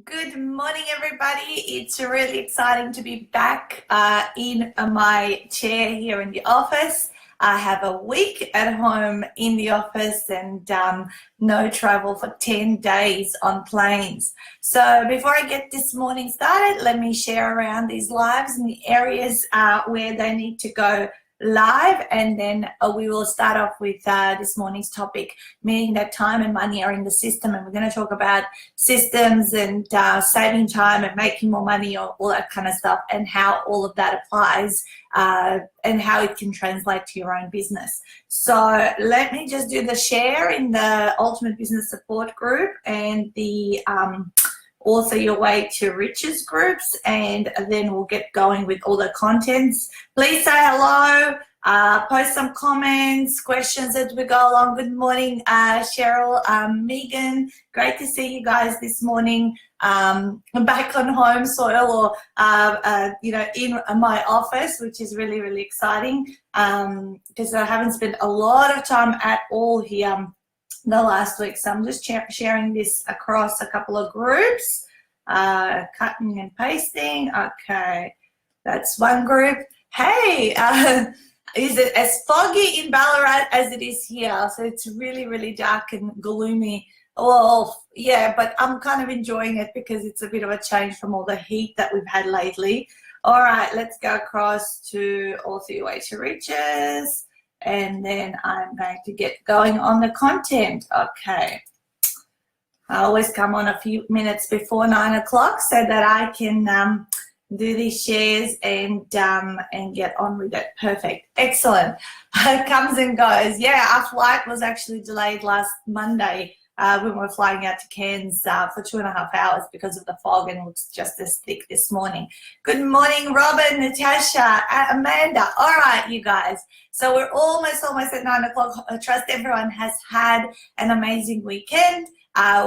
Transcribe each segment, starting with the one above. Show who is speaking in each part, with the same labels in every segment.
Speaker 1: Good morning, everybody. It's really exciting to be back in my chair here in the office. I have a week at home in the office and no travel for 10 days on planes. So before I get this morning started, let me share around these lives and the areas where they need to go live, and then we will start off with this morning's topic, meaning that time and money are in the system, and we're going to talk about systems and saving time and making more money, or all that kind of stuff, and how all of that applies and how it can translate to your own business. So let me just do the share in the Ultimate Business Support group and the also your way to riches groups, and then we'll get going with all the contents. Please say hello, post some comments, questions as we go along. Good morning, Cheryl, Megan, great to see you guys this morning. I'm back on home soil, or in my office, which is really, really exciting because I haven't spent a lot of time at all here the last week. So I'm just sharing this across a couple of groups, cutting and pasting. Okay, that's one group. Hey, is it as foggy in Ballarat as it is here? So it's really, really dark and gloomy. Well, yeah, but I'm kind of enjoying it because it's a bit of a change from all the heat that we've had lately. All right, let's go across to Author Your Way to Riches. And then I'm going to get going on the content. Okay. I always come on a few minutes before 9 o'clock so that I can do these shares and get on with it. Perfect. Excellent. It comes and goes. Yeah, our flight was actually delayed last Monday when we were flying out to Cairns for 2.5 hours because of the fog, and it looks just as thick this morning. Good morning, Robin, Natasha, Amanda. All right, you guys. So we're almost at 9 o'clock. I trust everyone has had an amazing weekend.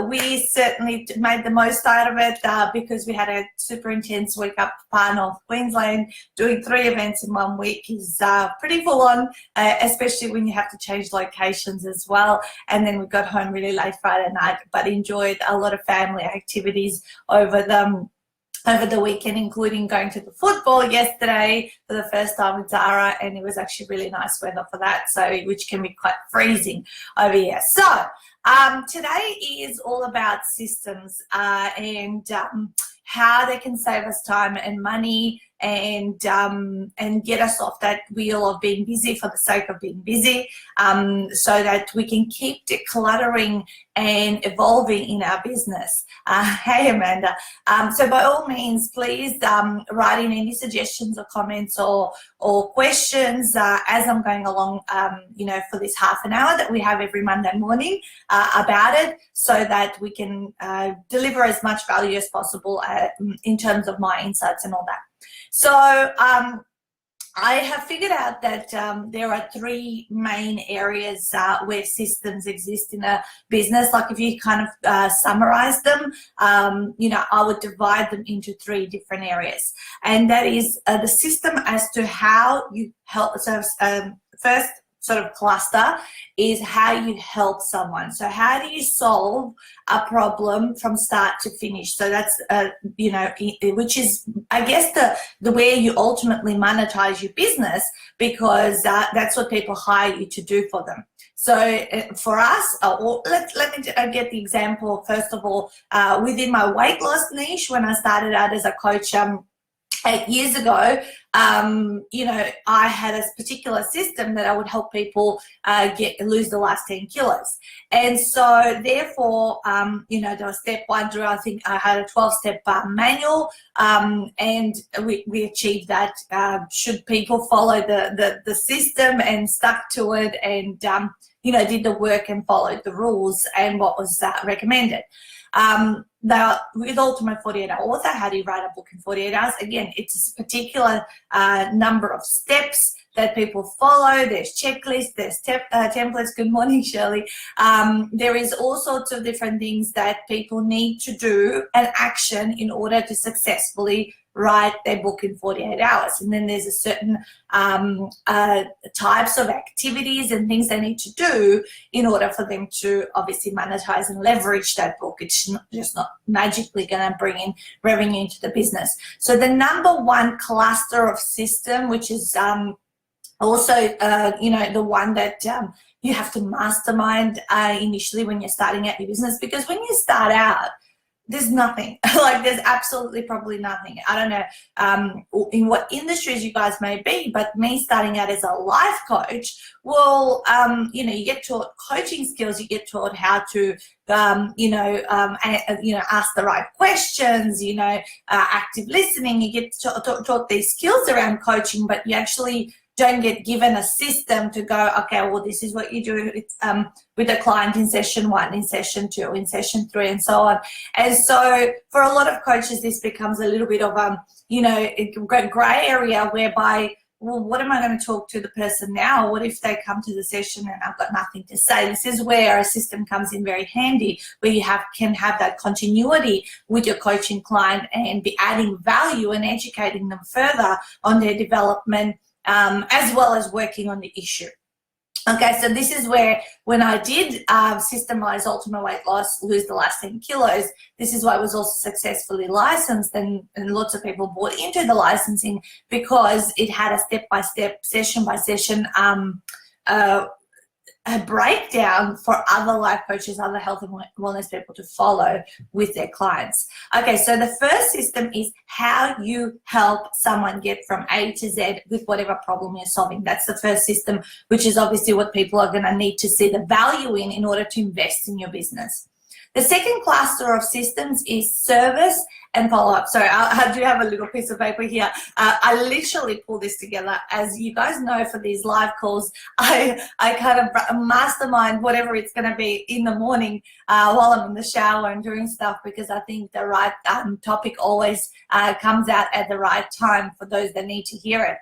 Speaker 1: We certainly made the most out of it because we had a super intense week up far north Queensland. Doing 3 events in 1 week is pretty full on, especially when you have to change locations as well. And then we got home really late Friday night, but enjoyed a lot of family activities over the weekend, including going to the football yesterday for the first time with Zara, and it was actually really nice weather for that, so which can be quite freezing over here. So today is all about systems and how they can save us time and money and get us off that wheel of being busy for the sake of being busy, so that we can keep decluttering and evolving in our business. Hey, Amanda. So by all means, please write in any suggestions or comments or questions as I'm going along, for this half an hour that we have every Monday morning about it, so that we can deliver as much value as possible in terms of my insights and all that. So I have figured out that there are 3 main areas where systems exist in a business. Like if you kind of summarize them, I would divide them into 3 different areas. And that is the system as to how you help. So first sort of cluster is how you help someone. So how do you solve a problem from start to finish? So that's, which is, I guess, the way you ultimately monetize your business, because that's what people hire you to do for them. So for us, let me get the example, first of all, within my weight loss niche, when I started out as a coach 8 years ago, I had a particular system that I would help people lose the last 10 kilos. And so therefore, there was step 1 through, I think I had a 12-step manual, and we achieved that. Should people follow the system and stuck to it and, did the work and followed the rules and what was recommended. Now, with Ultimate 48-Hour Author, how do you write a book in 48 hours? Again, it's a particular number of steps that people follow. There's checklists, there's templates. Good morning, Shirley. There is all sorts of different things that people need to do and action in order to successfully write their book in 48 hours. And then there's a certain types of activities and things they need to do in order for them to obviously monetize and leverage that book. It's just not magically going to bring in revenue into the business. So the number one cluster of system, which is also, the one that you have to mastermind initially when you're starting out your business, because when you start out, there's nothing. Like, there's absolutely probably nothing. I don't know in what industries you guys may be, but me starting out as a life coach, well, you get taught coaching skills, you get taught how to, ask the right questions, active listening, you get taught these skills around coaching, but you actually don't get given a system to go, okay, well, this is what you do with a client in session 1, in session 2, in session 3, and so on. And so for a lot of coaches, this becomes a little bit of a gray area whereby, well, what am I going to talk to the person now? What if they come to the session and I've got nothing to say? This is where a system comes in very handy, where you can have that continuity with your coaching client and be adding value and educating them further on their development, as well as working on the issue. Okay, so this is where, when I did systemize ultimate weight loss, lose the last 10 kilos, this is why I was also successfully licensed, and lots of people bought into the licensing because it had a step-by-step, session-by-session a breakdown for other life coaches, other health and wellness people to follow with their clients. Okay, so the first system is how you help someone get from A to Z with whatever problem you're solving. That's the first system, which is obviously what people are going to need to see the value in order to invest in your business. The second cluster of systems is service and follow-up. Sorry, I do have a little piece of paper here. I literally pull this together. As you guys know, for these live calls, I kind of mastermind whatever it's going to be in the morning while I'm in the shower and doing stuff, because I think the right topic always comes out at the right time for those that need to hear it.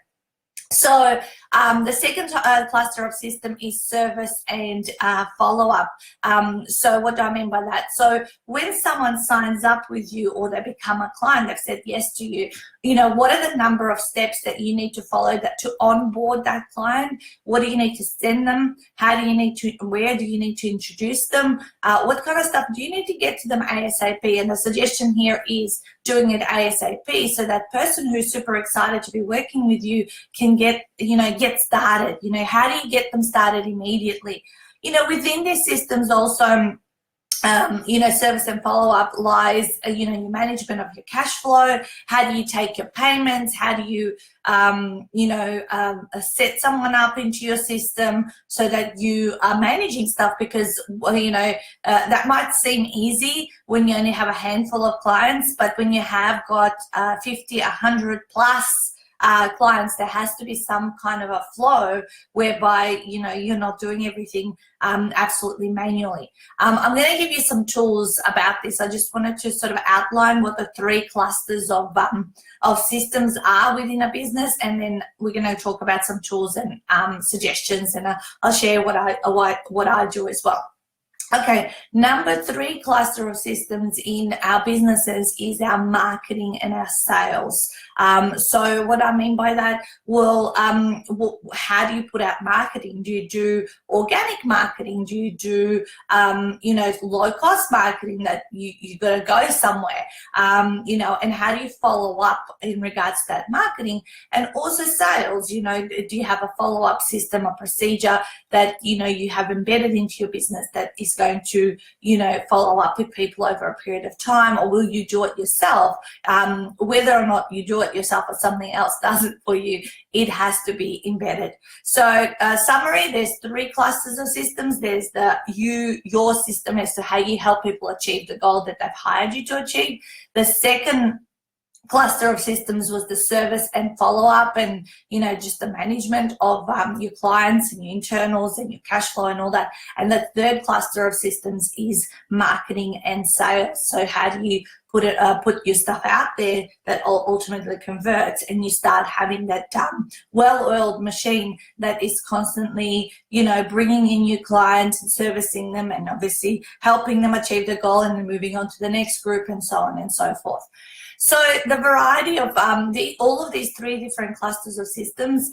Speaker 1: So the second cluster of system is service and follow-up. So what do I mean by that? So when someone signs up with you or they become a client, they've said yes to you, what are the number of steps that you need to follow that to onboard that client? What do you need to send them? How do you need to, where do you need to introduce them? What kind of stuff do you need to get to them ASAP? And the suggestion here is doing it ASAP, so that person who's super excited to be working with you can get started. How do you get them started immediately? Within these systems also, service and follow-up lies, your management of your cash flow. How do you take your payments? How do you, set someone up into your system so that you are managing stuff? Because, that might seem easy when you only have a handful of clients, but when you have got 50, 100 plus clients, there has to be some kind of a flow whereby you're not doing everything absolutely manually. I'm going to give you some tools about this. I just wanted to sort of outline what the 3 clusters of systems are within a business, and then we're going to talk about some tools and suggestions, and I'll share what I do as well. Okay, number 3 cluster of systems in our businesses is our marketing and our sales. So what I mean by that, well, how do you put out marketing? Do you do organic marketing? Do you do, low-cost marketing that you got to go somewhere? And how do you follow up in regards to that marketing? And also sales, do you have a follow-up system, a procedure that, you have embedded into your business that is going to, follow up with people over a period of time, or will you do it yourself? Whether or not you do it yourself or something else does it for you, it has to be embedded. So summary, there's 3 clusters of systems. There's your system as to how you help people achieve the goal that they've hired you to achieve. The second cluster of systems was the service and follow-up, and just the management of your clients and your internals and your cash flow and all that. And the third cluster of systems is marketing and sales. So how do you put your stuff out there that ultimately converts, and you start having that well-oiled machine that is constantly bringing in new clients and servicing them, and obviously helping them achieve their goal, and then moving on to the next group, and so on and so forth. So the variety of all of these 3 different clusters of systems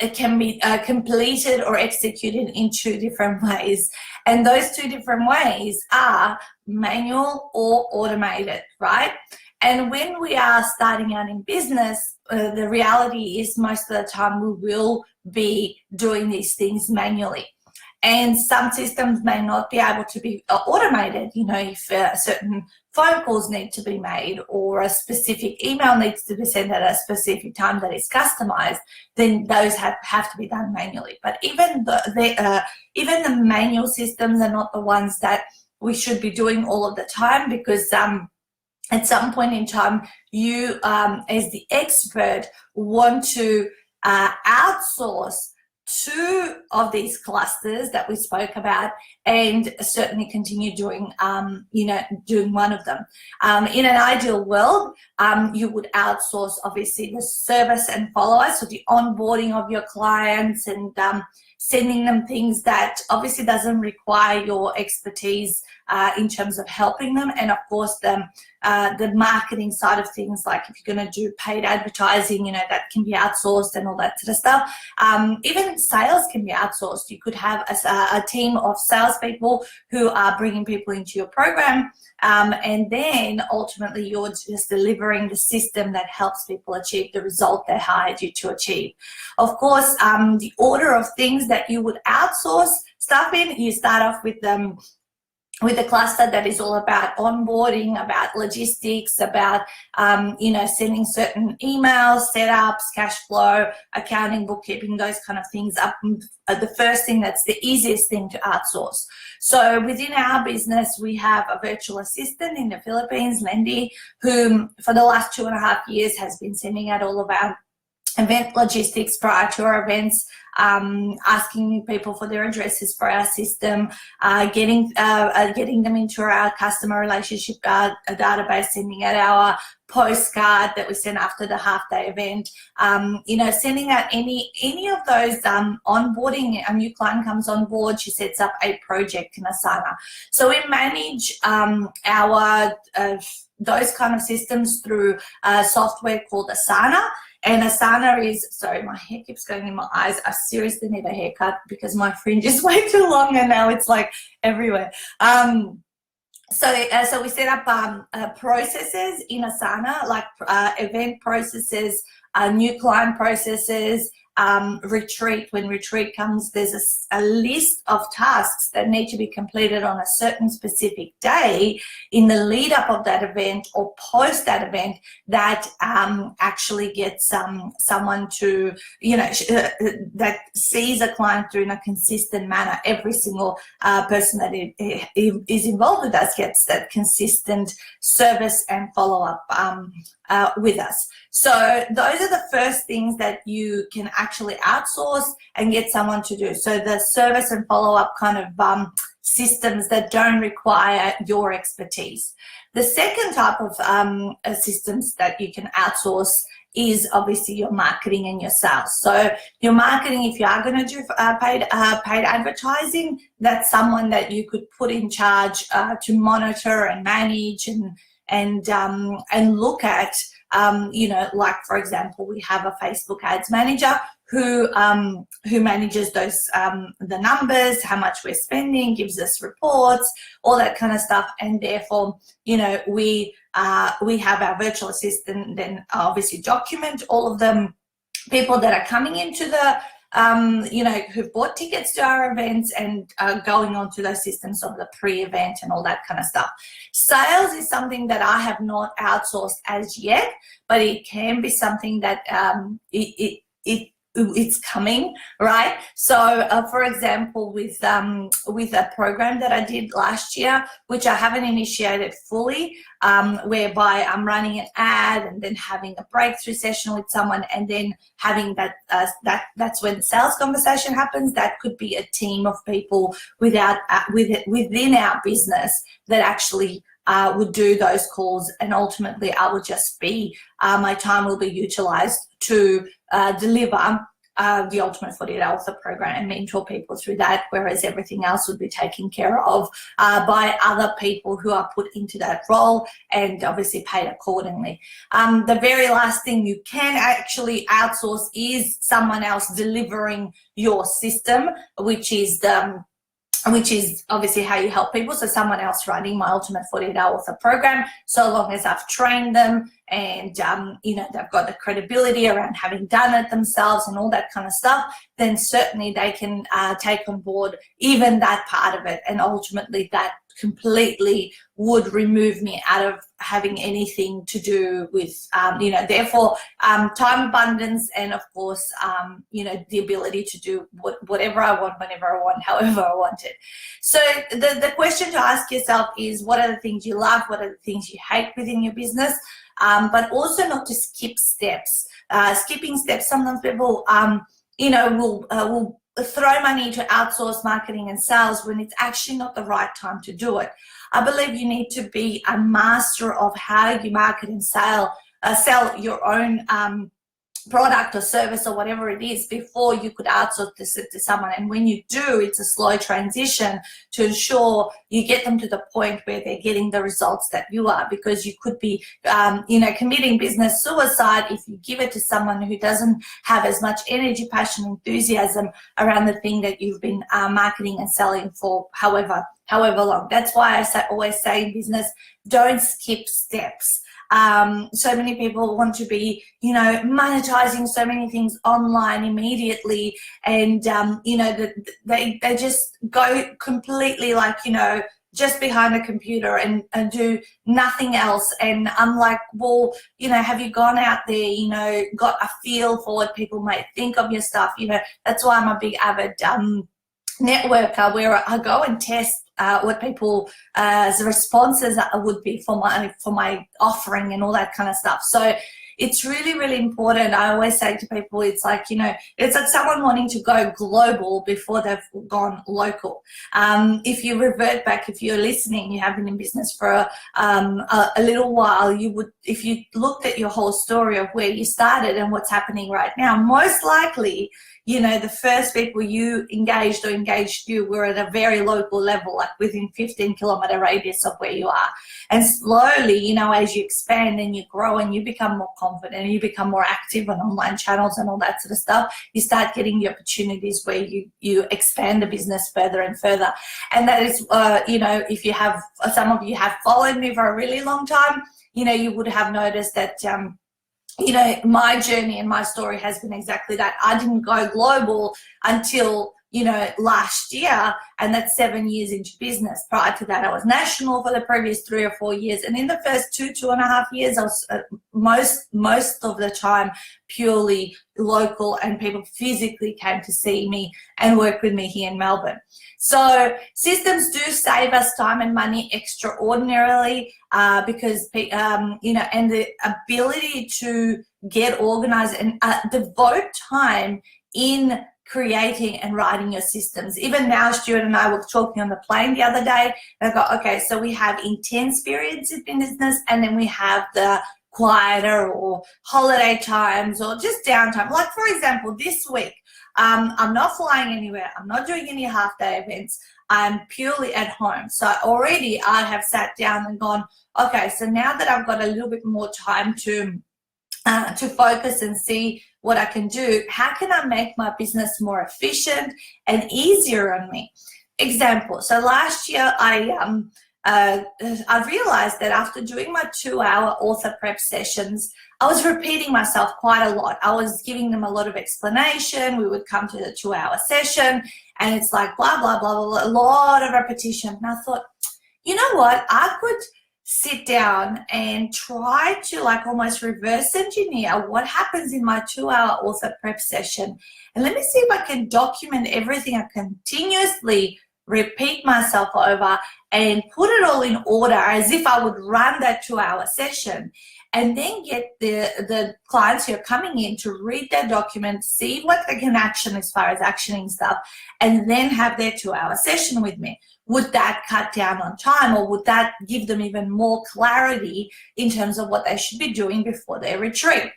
Speaker 1: it can be completed or executed in 2 different ways. And those 2 different ways are manual or automated, right? And when we are starting out in business, the reality is most of the time we will be doing these things manually. And some systems may not be able to be automated, you know, if certain phone calls need to be made or a specific email needs to be sent at a specific time that is customized, then those have to be done manually. But even the manual systems are not the ones that we should be doing all of the time, because at some point in time, you as the expert want to outsource 2 of these clusters that we spoke about, and certainly continue doing, doing one of them. In an ideal world, you would outsource obviously the service and follow-up, so the onboarding of your clients and sending them things that obviously doesn't require your expertise in terms of helping them, and of course the marketing side of things, like if you're going to do paid advertising, you know, that can be outsourced and all that sort of stuff. Even sales can be outsourced. You could have a team of salespeople who are bringing people into your program, and then ultimately you're just delivering the system that helps people achieve the result they hired you to achieve. Of course, the order of things that you would outsource stuff in, you start off with the cluster that is all about onboarding, about logistics, about sending certain emails, setups, cash flow, accounting, bookkeeping, those kind of things up. The first thing, that's the easiest thing to outsource. So within our business, we have a virtual assistant in the Philippines, Lendi, who for the last 2.5 years has been sending out all of our event logistics prior to our events, asking people for their addresses for our system, getting them into our customer relationship database, sending out our postcard that we send after the half-day event, sending out any of those onboarding. A new client comes on board, she sets up a project in Asana. So we manage our those kind of systems through software called Asana. And Asana is, sorry, my hair keeps going in my eyes. I seriously need a haircut because my fringe is way too long and now it's like everywhere. So we set up processes in Asana, like event processes, new client processes, retreat. When retreat comes, there's a list of tasks that need to be completed on a certain specific day in the lead up of that event or post that event that actually gets someone to, that sees a through in a consistent manner. Every single person that is involved with us gets that consistent service and follow-up with us. So those are the first things that you can actually outsource and get someone to do. So the service and follow-up kind of systems that don't require your expertise. The second type of systems that you can outsource is obviously your marketing and your sales. So your marketing, if you are going to do paid advertising, that's someone that you could put in charge to monitor and manage and look at, like for example, we have a Facebook ads manager who manages those the numbers, how much we're spending, gives us reports, all that kind of stuff, and therefore, we have our virtual assistant then obviously document all of the people that are coming into the who've bought tickets to our events and going on to those systems of the pre-event and all that kind of stuff. Sales is something that I have not outsourced as yet, but it can be something that it's coming, right? So for example, with a program that I did last year, which I haven't initiated fully, whereby I'm running an ad and then having a breakthrough session with someone and then having that's when the sales conversation happens. That could be a team of people within our business that actually would do those calls, and ultimately I would just be, my time will be utilized to deliver the Ultimate 48-Hour Author Program and mentor people through that, whereas everything else would be taken care of by other people who are put into that role and obviously paid accordingly. The very last thing you can actually outsource is someone else delivering your system, which is obviously how you help people. So someone else running my Ultimate 48-Hour Author Program, so long as I've trained them and, you know, they've got the credibility around having done it themselves and all that kind of stuff, then certainly they can take on board even that part of it. And ultimately that completely would remove me out of having anything to do with, you know, therefore time abundance and of course, you know, the ability to do whatever I want, whenever I want, however I want it. So the question to ask yourself is, what are the things you love? What are the things you hate within your business? But also not to skip steps. Skipping steps, sometimes people, you know, will throw money to outsource marketing and sales when it's actually not the right time to do it. I believe you need to be a master of how you market and sell your own product or service or whatever it is before you could outsource this to someone. And when you do, it's a slow transition to ensure you get them to the point where they're getting the results that you are, because you could be, you know, committing business suicide if you give it to someone who doesn't have as much energy, passion, enthusiasm around the thing that you've been marketing and selling for however long. That's why I always say in business, don't skip steps. So many people want to be, you know, monetizing so many things online immediately, and you know, they just go completely like, you know, just behind a computer and do nothing else. And I'm like, well, you know, have you gone out there, you know, got a feel for what people might think of your stuff? You know, that's why I'm a big avid networker, where I go and test what people responses would be for my offering and all that kind of stuff. So it's really, really important. I always say to people, it's like, you know, it's like someone wanting to go global before they've gone local. If you revert back, if you're listening, you have been in business for a little while, you would, if you looked at your whole story of where you started and what's happening right now, most likely, you know, the first people you engaged you were at a very local level, like within 15-kilometer radius of where you are. And slowly, you know, as you expand and you grow and you become more confident and you become more active on online channels and all that sort of stuff, you start getting the opportunities where you expand the business further and further. And that is, you know, if you have, some of you have followed me for a really long time, you know, you would have noticed that, you know, my journey and my story has been exactly that. I didn't go global until, you know, last year, and that's 7 years into business. Prior to that, I was national for the previous 3 or 4 years. And in the first 2.5 years, I was most of the time purely local, and people physically came to see me and work with me here in Melbourne. So systems do save us time and money extraordinarily, because, you know, and the ability to get organized and devote time in creating and writing your systems. Even now, Stuart and I were talking on the plane the other day, and I go, okay, so we have intense periods in business, and then we have the quieter or holiday times or just downtime. Like, for example, this week, I'm not flying anywhere. I'm not doing any half-day events. I'm purely at home. So already I have sat down and gone, okay, so now that I've got a little bit more time to focus and see what I can do, how can I make my business more efficient and easier on me? Example, so last year I realized that after doing my 2-hour author prep sessions, I was repeating myself quite a lot. I was giving them a lot of explanation. We would come to the 2-hour session and it's like blah, blah, blah, blah, blah, a lot of repetition. And I thought, you know what, I could sit down and try to like almost reverse engineer what happens in my 2-hour author prep session. And let me see if I can document everything I continuously repeat myself over and put it all in order as if I would run that 2-hour session, and then get the clients who are coming in to read their document, see what they can action as far as actioning stuff, and then have their 2-hour session with me. Would that cut down on time, or would that give them even more clarity in terms of what they should be doing before their retreat?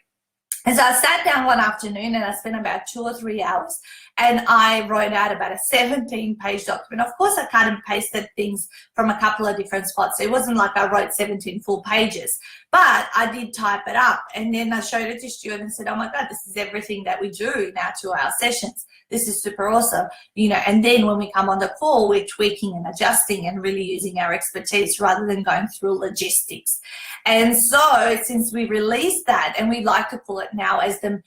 Speaker 1: And so I sat down one afternoon and I spent about 2 or 3 hours and I wrote out about a 17-page document. Of course, I cut and pasted things from a couple of different spots. So it wasn't like I wrote 17 full pages, but I did type it up. And then I showed it to Stuart and said, oh my God, this is everything that we do in our 2-hour sessions. This is super awesome, you know. And then when we come on the call, we're tweaking and adjusting and really using our expertise rather than going through logistics. And so since we released that, and we like to call it now as the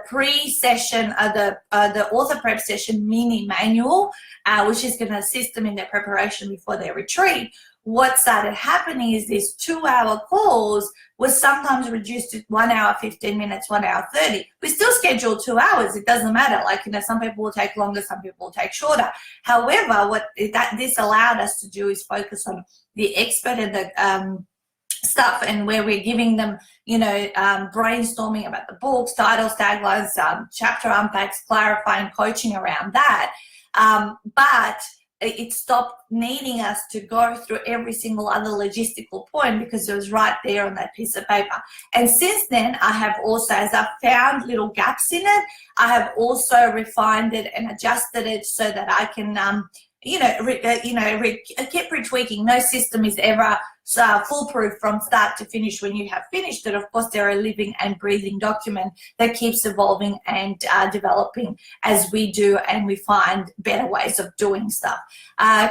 Speaker 1: pre-session, the author prep session mini manual, which is going to assist them in their preparation before their retreat, what started happening is these 2-hour calls was sometimes reduced to 1 hour, 15 minutes, 1 hour, 30. We still schedule 2 hours. It doesn't matter. Like, you know, some people will take longer, some people will take shorter. However, what this allowed us to do is focus on the expert and the stuff, and where we're giving them, you know, brainstorming about the books, titles, taglines, chapter unpacks, clarifying, coaching around that. But it stopped needing us to go through every single other logistical point because it was right there on that piece of paper. And since then, I have also, as I've found little gaps in it, I have also refined it and adjusted it so that I can, keep retweaking. No system is ever foolproof from start to finish when you have finished it. Of course, they're a living and breathing document that keeps evolving and developing as we do, and we find better ways of doing stuff.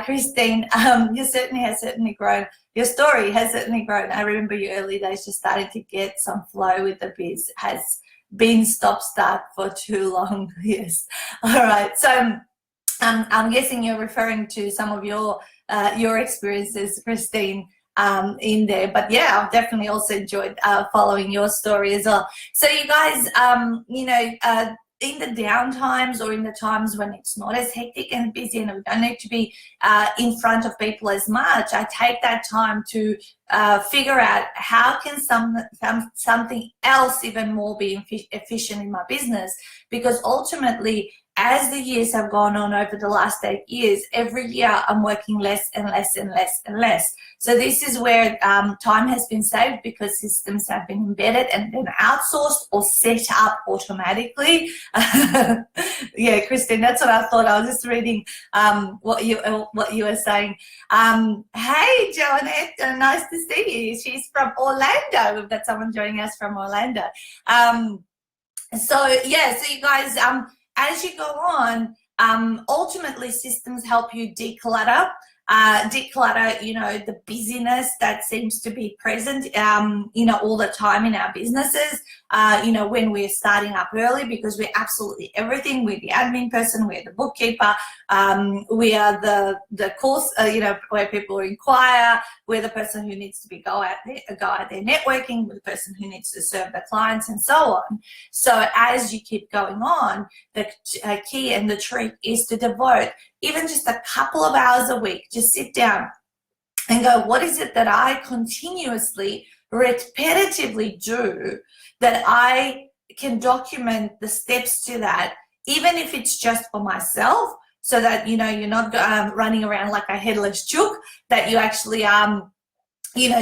Speaker 1: Christine, you certainly grown. Your story has certainly grown. I remember your early days just starting to get some flow with the biz. Has been stop-start for too long. Yes. All right. So I'm guessing you're referring to some of your experiences, Christine, in there. But yeah, I've definitely also enjoyed following your story as well. So you guys, in the downtimes or in the times when it's not as hectic and busy and we don't need to be in front of people as much, I take that time to figure out how can something else even more be efficient in my business, because ultimately, as the years have gone on over the last 8 years, every year I'm working less and less and less and less. So this is where time has been saved because systems have been embedded and then outsourced or set up automatically. Yeah, Christine, that's what I thought. I was just reading what you were saying. Hey, Joanette, nice to see you. She's from Orlando. We've got someone joining us from Orlando. So you guys, as you go on, ultimately systems help you declutter, the busyness that seems to be present, all the time in our businesses, when we're starting up early, because we're absolutely everything. We're the admin person, we're the bookkeeper, we are the course, where people inquire, we're the person who needs to go out there networking, we're the person who needs to serve the clients and so on. So as you keep going on, the key and the trick is to devote even just a couple of hours a week. Just sit down and go, what is it that I continuously, repetitively do that I can document the steps to that, even if it's just for myself, so that, you're not running around like a headless chook, that you actually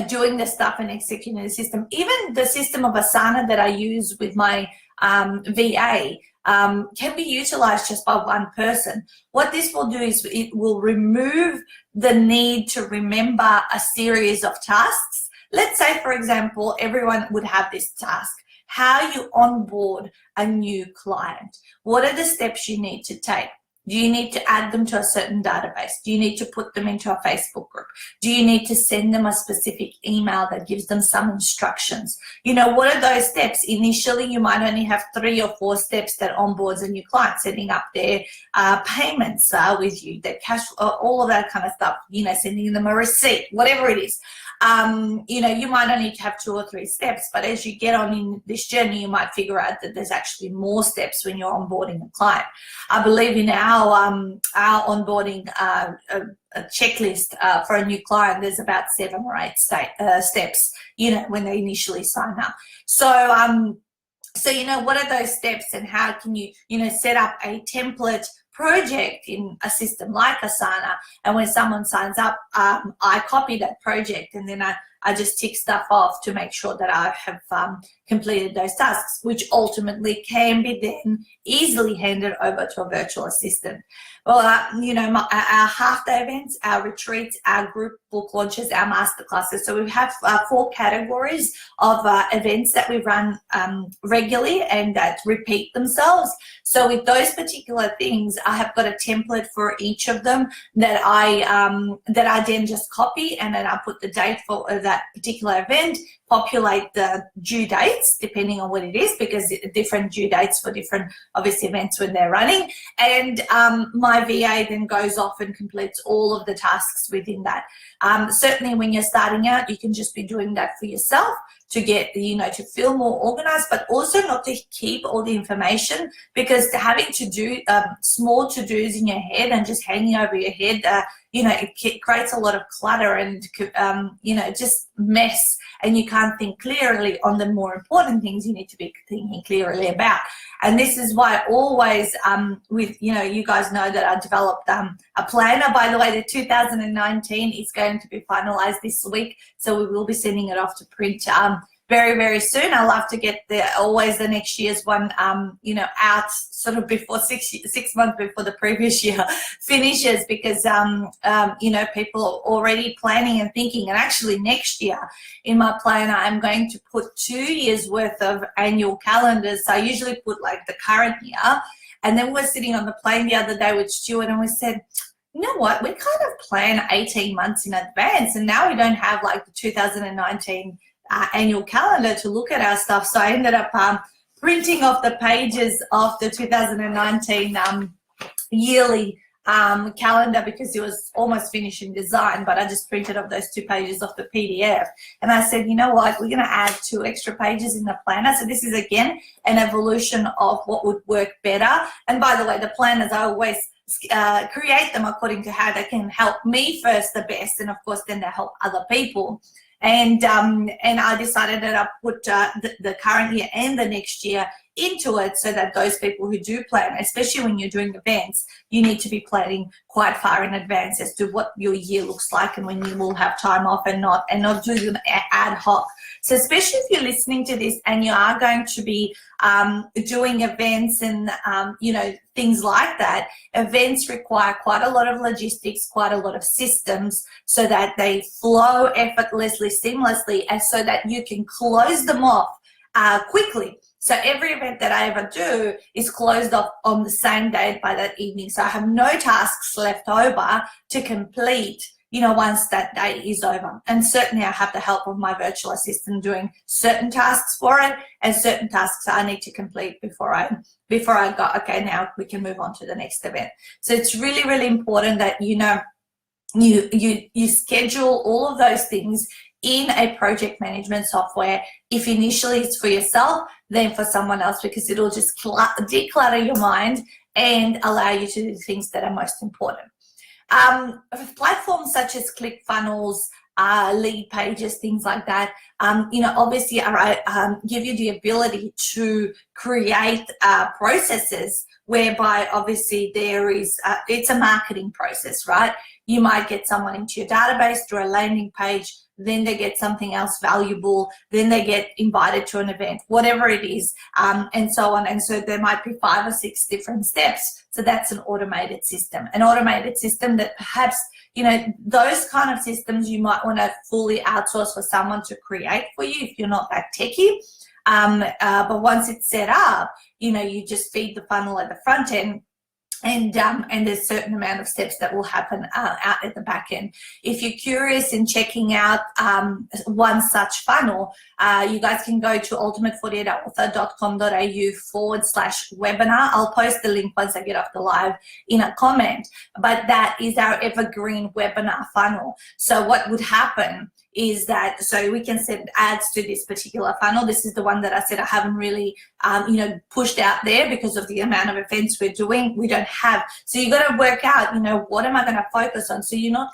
Speaker 1: doing the stuff and executing the system. Even the system of Asana that I use with my VA can be utilized just by one person. What this will do is it will remove the need to remember a series of tasks. Let's say, for example, everyone would have this task: how you onboard a new client. What are the steps you need to take? Do you need to add them to a certain database? Do you need to put them into a Facebook group? Do you need to send them a specific email that gives them some instructions? What are those steps? Initially, you might only have 3 or 4 steps that onboards a new client, setting up their payments with you, their cash, all of that kind of stuff, sending them a receipt, whatever it is. You might only have 2 or 3 steps, but as you get on in this journey, you might figure out that there's actually more steps when you're onboarding a client. I believe in our onboarding a checklist for a new client, there's about 7 or 8 steps, when they initially sign up. So, what are those steps, and how can you, set up a template project in a system like Asana? And when someone signs up, I copy that project and then I just tick stuff off to make sure that I have completed those tasks, which ultimately can be then easily handed over to a virtual assistant. Well, you know, our half-day events, our retreats, our group book launches, our masterclasses. So we have 4 categories of events that we run regularly and that repeat themselves. So with those particular things, I have got a template for each of them that I then just copy, and then I put the date for that particular event, populate the due dates depending on what it is, because different due dates for different obviously events when they're running, and my VA then goes off and completes all of the tasks within that. Certainly when you're starting out, you can just be doing that for yourself to get, you know, to feel more organized, but also not to keep all the information, because having to do small to-dos in your head and just hanging over your head, you know, it creates a lot of clutter and, you know, just mess, and you can't think clearly on the more important things you need to be thinking clearly about. And this is why always with, you know, you guys know that I developed a planner. By the way, the 2019 is going to be finalized this week, so we will be sending it off to print very, very soon. I love to get always the next year's one, you know, out sort of before 6 months before the previous year finishes, because, you know, people are already planning and thinking. And actually next year in my planner, I'm going to put 2 years worth of annual calendars. So I usually put like the current year. And then we're sitting on the plane the other day with Stuart, and we said, you know what, we kind of plan 18 months in advance, and now we don't have like the 2019 annual calendar to look at our stuff. So I ended up printing off the pages of the 2019 yearly calendar, because it was almost finished in design, but I just printed off those 2 pages off the PDF. And I said, you know what, we're going to add 2 extra pages in the planner. So this is, again, an evolution of what would work better. And by the way, the planners, I always create them according to how they can help me first the best, and of course then they help other people. And I decided that I put the current year and the next year into it, so that those people who do plan, especially when you're doing events, you need to be planning quite far in advance as to what your year looks like and when you will have time off, and not do them ad hoc. So especially if you're listening to this and you are going to be doing events and you know, things like that, events require quite a lot of logistics, quite a lot of systems, so that they flow effortlessly, seamlessly, and so that you can close them off quickly. So every event that I ever do is closed off on the same day by that evening. So I have no tasks left over to complete, you know, once that day is over. And certainly I have the help of my virtual assistant doing certain tasks for it, and certain tasks I need to complete before I go, okay, now we can move on to the next event. So it's really, really important that, you know, you schedule all of those things in a project management software. If initially it's for yourself, then for someone else, because it'll just declutter your mind and allow you to do things that are most important. Platforms such as ClickFunnels, lead pages, things like that, you know, obviously give you the ability to create processes whereby obviously there is, it's a marketing process, right? You might get someone into your database through a landing page, then they get something else valuable, then they get invited to an event, whatever it is, and so on. And so there might be 5 or 6 different steps. So that's an automated system. An automated system that perhaps, you know, those kind of systems you might want to fully outsource for someone to create for you if you're not that techie. But once it's set up, you know, you just feed the funnel at the front end, and there's a certain amount of steps that will happen out at the back end. If you're curious in checking out one such funnel, you guys can go to ultimate48author.com.au/webinar. I'll post the link once I get off the live in a comment, but that is our evergreen webinar funnel. So what would happen is that, so we can send ads to this particular funnel. This is the one that I said I haven't really, you know, pushed out there because of the amount of events we're doing. We don't have. So you got to work out, what am I going to focus on? So you're not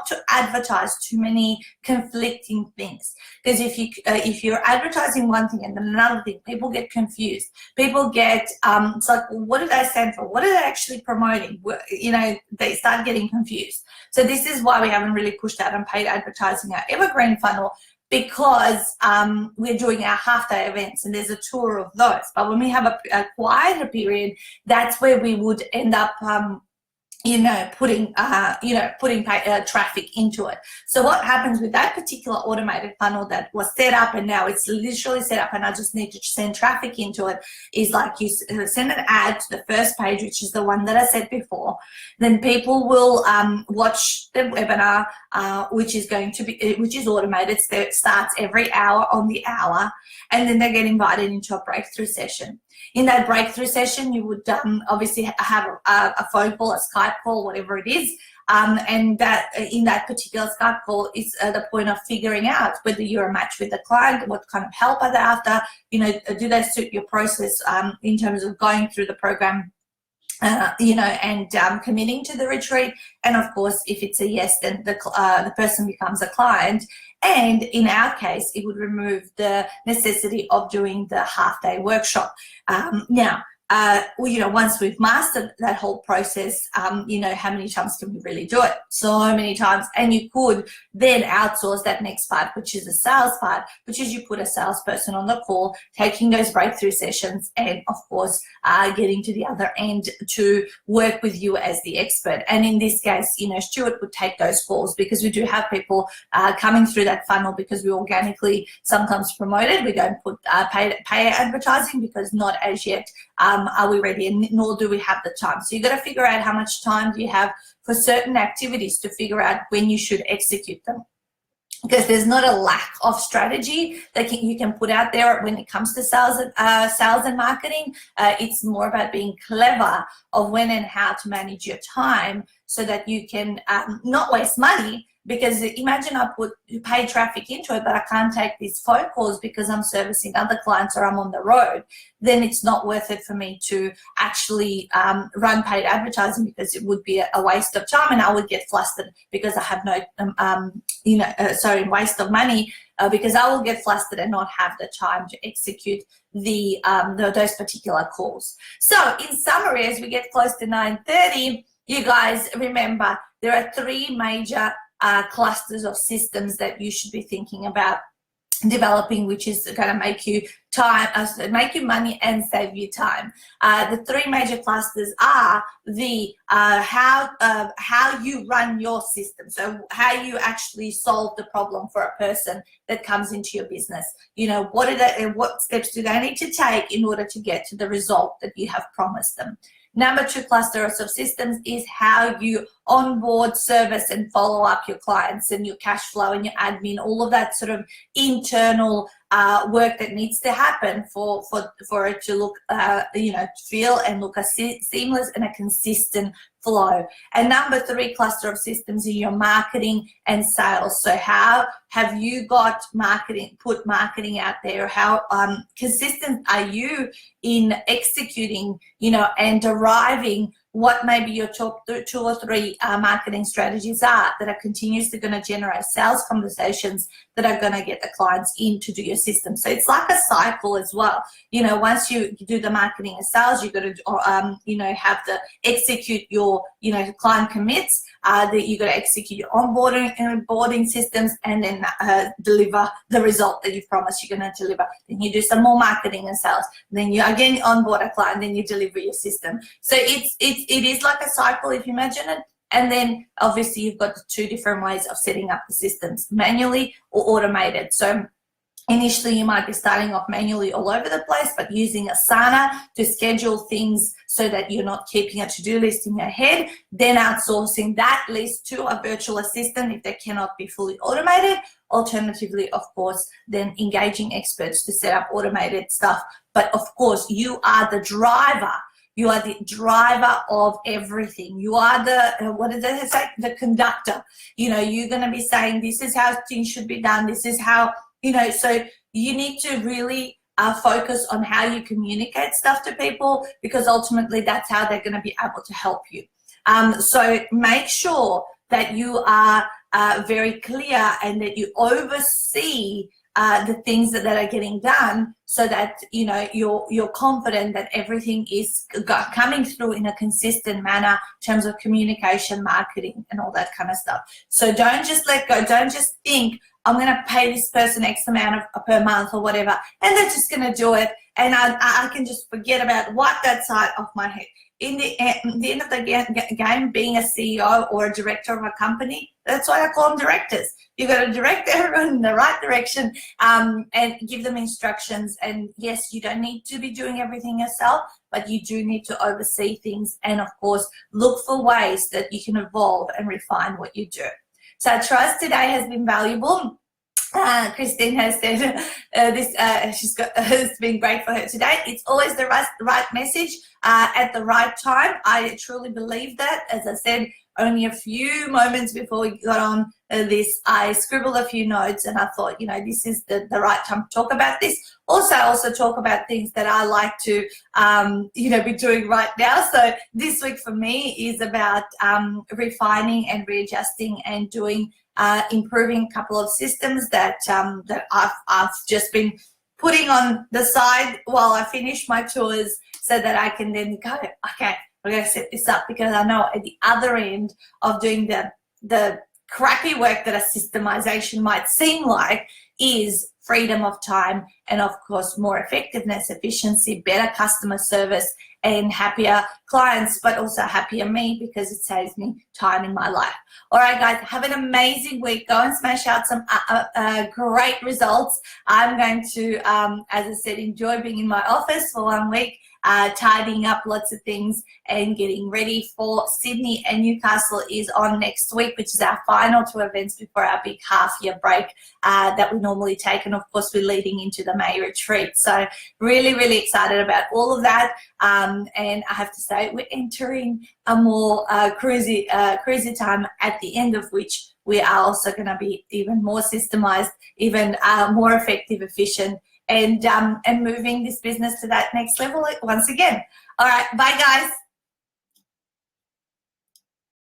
Speaker 1: to advertise too many conflicting things, because if you're advertising one thing and then another thing, people get confused. People get it's like, well, what do they stand for? What are they actually promoting? They start getting confused. So this is why we haven't really pushed out on paid advertising our evergreen funnel, because we're doing our half-day events and there's a tour of those. But when we have a quieter period, that's where we would end up putting traffic into it. So what happens with that particular automated funnel that was set up, and now it's literally set up and I just need to send traffic into it, is like you send an ad to the first page, which is the one that I said before. Then people will watch the webinar, which is automated. So it starts every hour on the hour, and then they get invited into a breakthrough session. In that breakthrough session, you would obviously have a phone call, a Skype call, whatever it is, and that in that particular Skype call is the point of figuring out whether you're a match with the client, what kind of help are they after, do they suit your process in terms of going through the program, and committing to the retreat. And of course, if it's a yes, then the person becomes a client. And in our case, it would remove the necessity of doing the half-day workshop. Now, once we've mastered that whole process, how many times can we really do it? So many times. And you could then outsource that next part, which is the sales part, which is you put a salesperson on the call, taking those breakthrough sessions, and of course, getting to the other end to work with you as the expert. And in this case, Stuart would take those calls, because we do have people coming through that funnel because we organically sometimes promote it. We don't put pay advertising because not as yet are we ready, and nor do we have the time. So you've got to figure out how much time do you have for certain activities to figure out when you should execute them. Because there's not a lack of strategy that you can put out there when it comes to sales and marketing. It's more about being clever of when and how to manage your time so that you can not waste money. Because imagine I put paid traffic into it, but I can't take these phone calls because I'm servicing other clients or I'm on the road. Then it's not worth it for me to actually run paid advertising, because it would be a waste of time, and I would get flustered because I have waste of money, because I will get flustered and not have the time to execute those particular calls. So in summary, as we get close to 9:30, you guys remember there are three major clusters of systems that you should be thinking about developing, which is going to make you make you money and save you time. The three major clusters are the how you run your system, so how you actually solve the problem for a person that comes into your business. What steps do they need to take in order to get to the result that you have promised them. Number two cluster of systems is how you onboard, service, and follow up your clients, and your cash flow and your admin, all of that sort of internal work that needs to happen for it to look, feel and look seamless and a consistent flow. And number three cluster of systems is your marketing and sales. So how have you got put marketing out there? How consistent are you in executing, and deriving what maybe your top two or three marketing strategies are that are continuously going to generate sales conversations that are going to get the clients in to do your system. So it's like a cycle as well. Once you do the marketing and sales, you've got to, have to execute your, client commits, that you've got to execute your onboarding systems, and then deliver the result that you've promised you're going to deliver. Then you do some more marketing and sales. Then you again onboard a client, then you deliver your system. So it is like a cycle, if you imagine it. And then obviously you've got the two different ways of setting up the systems, manually or automated. So initially you might be starting off manually all over the place, but using Asana to schedule things so that you're not keeping a to-do list in your head, then outsourcing that list to a virtual assistant if they cannot be fully automated. Alternatively, of course, then engaging experts to set up automated stuff. But of course, you are the driver. You are the driver of everything. You are the, what did they say? The conductor. You're going to be saying, this is how things should be done. This is how, so you need to really focus on how you communicate stuff to people, because ultimately that's how they're going to be able to help you. So make sure that you are very clear and that you oversee the things that are getting done, so that you're confident that everything is coming through in a consistent manner in terms of communication, marketing, and all that kind of stuff. So don't just let go. Don't just think, I'm going to pay this person X amount per month or whatever, and they're just going to do it, and I can just forget about what that side of my head. In the end of the game, being a CEO or a director of a company, that's why I call them directors. You've got to direct everyone in the right direction, and give them instructions. And yes, you don't need to be doing everything yourself, but you do need to oversee things, and of course, look for ways that you can evolve and refine what you do. So I trust today has been valuable. Christine has said it's been great for her today. It's always the right message at the right time. I truly believe that. As I said, only a few moments before we got on this, I scribbled a few notes, and I thought, this is the right time to talk about this. Also, I also talk about things that I like to, be doing right now. So this week for me is about refining and readjusting and doing, improving a couple of systems that I've just been putting on the side while I finish my tours, so that I can then go, okay, we're going to set this up, because I know at the other end of doing the crappy work that a systemization might seem like is freedom of time, and of course more effectiveness, efficiency, better customer service, and happier clients, but also happier me, because it saves me time in my life. All right, guys, have an amazing week. Go and smash out some great results. I'm going to, as I said, enjoy being in my office for 1 week, tidying up lots of things and getting ready for Sydney and Newcastle is on next week, which is our final 2 events before our big half-year break that we normally take. And of course, we're leading into the May retreat. So really, really excited about all of that. And I have to say, we're entering a more cruisy time, at the end of which we are also going to be even more systemized, even more effective, efficient, and moving this business to that next level once again. All right, bye guys.